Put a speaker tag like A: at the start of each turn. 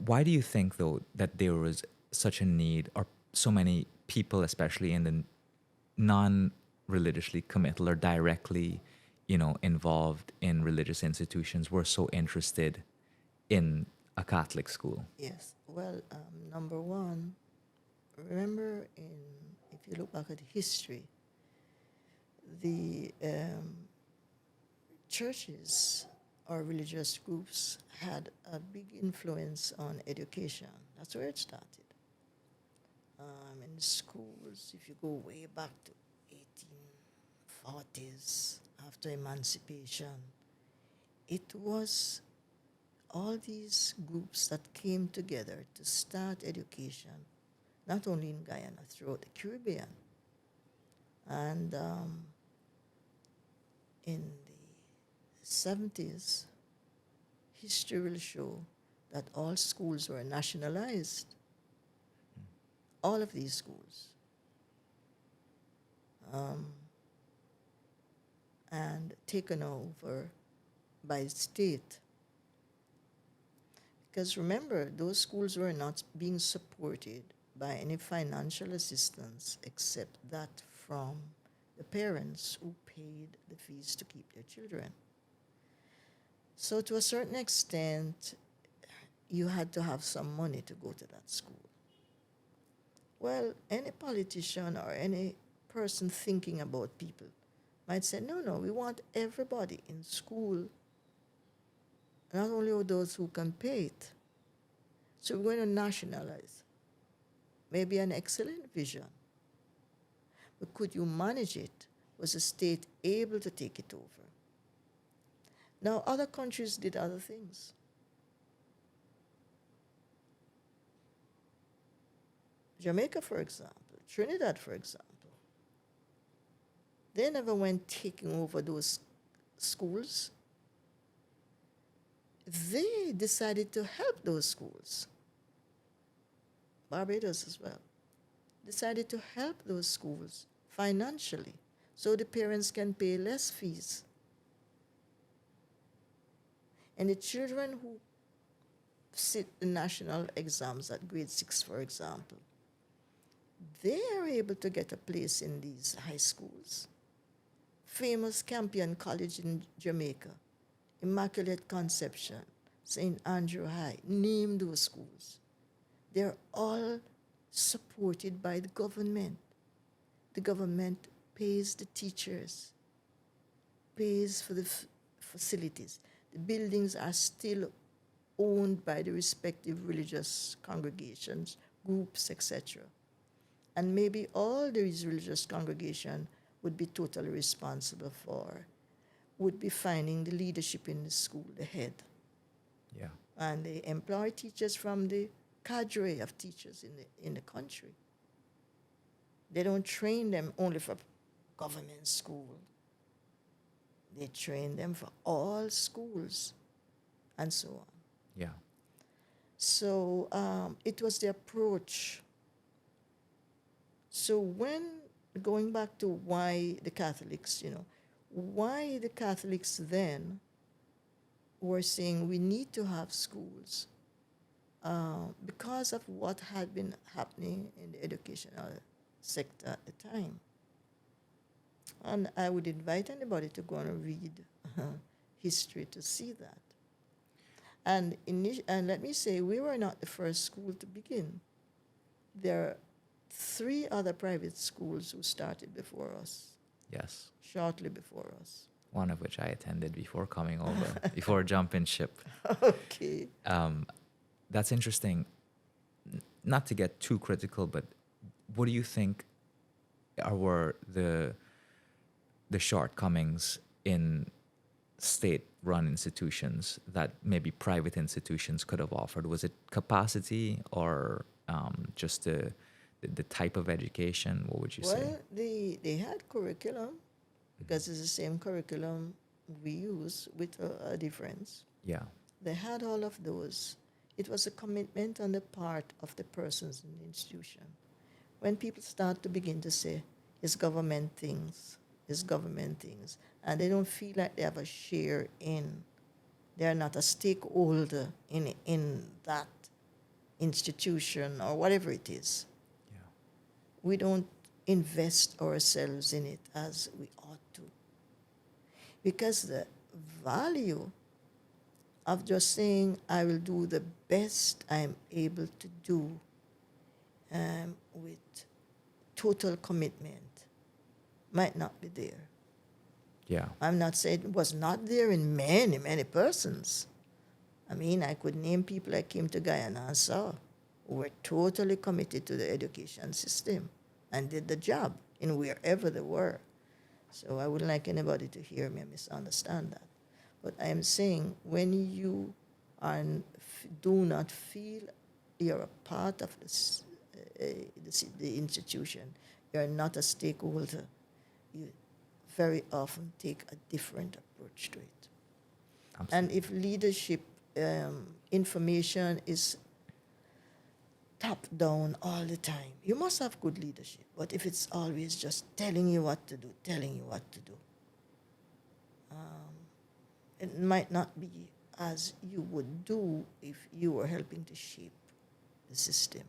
A: Why do you think, though, that there was such a need, or so many people, especially in the non-religiously committal or directly, involved in religious institutions, were so interested in a Catholic school?
B: Yes. Well, number one, remember if you look back at history, the churches or religious groups had a big influence on education. That's where it started. In schools, if you go way back to 1840s, after emancipation, it was all these groups that came together to start education, not only in Guyana, throughout the Caribbean. And in the 70s, history will show that all schools were nationalized. All of these schools. And taken over by the state. Because remember, those schools were not being supported by any financial assistance except that from the parents who paid the fees to keep their children. So to a certain extent, you had to have some money to go to that school. Well, any politician or any person thinking about people might say, no, we want everybody in school, not only those who can pay it. So we're going to nationalize. Maybe an excellent vision. But could you manage it? Was the state able to take it over? Now, other countries did other things. Jamaica, for example, Trinidad, for example, they never went taking over those schools. They decided to help those schools. Barbados as well. Decided to help those schools financially so the parents can pay less fees. And the children who sit the national exams at grade 6, for example, they are able to get a place in these high schools. Famous Campion College in Jamaica, Immaculate Conception, St. Andrew High, name those schools. They're all supported by the government. The government pays the teachers, pays for the facilities. The buildings are still owned by the respective religious congregations, groups, etc. And maybe all these religious congregations would be totally responsible for, would be finding the leadership in the school, the head.
A: Yeah.
B: And they employ teachers from the cadre of teachers in the country. They don't train them only for government school. They train them for all schools and so on.
A: Yeah.
B: So it was the approach. So when, going back to why the Catholics, why the Catholics then were saying we need to have schools because of what had been happening in the educational sector at the time. And I would invite anybody to go and read history to see that. And let me say, we were not the first school to begin. There are 3 other private schools who started before us.
A: Yes.
B: Shortly before us.
A: One of which I attended before coming over, before jumping ship.
B: Okay.
A: That's interesting. Not to get too critical, but what do you think were the shortcomings in state-run institutions that maybe private institutions could have offered? Was it capacity or just the type of education? What would you say?
B: Well, they had curriculum because it's the same curriculum we use with a difference.
A: Yeah.
B: They had all of those. It was a commitment on the part of the persons in the institution. When people start to begin to say, it's government things, and they don't feel like they have a share in, they're not a stakeholder in that, institution or whatever it is.
A: Yeah.
B: We don't invest ourselves in it as we ought to. Because the value of just saying, I will do the best I'm able to do with total commitment might not be there.
A: Yeah.
B: I'm not saying it was not there in many, many persons. I mean, I could name people I came to Guyana and saw who were totally committed to the education system and did the job in wherever they were. So I wouldn't like anybody to hear me misunderstand that. But I am saying when you do not feel you're a part of the institution, you're not a stakeholder, you very often take a different approach to it.
A: Absolutely.
B: And if leadership information is top down all the time, you must have good leadership. But if it's always just telling you what to do, it might not be as you would do if you were helping to shape the system.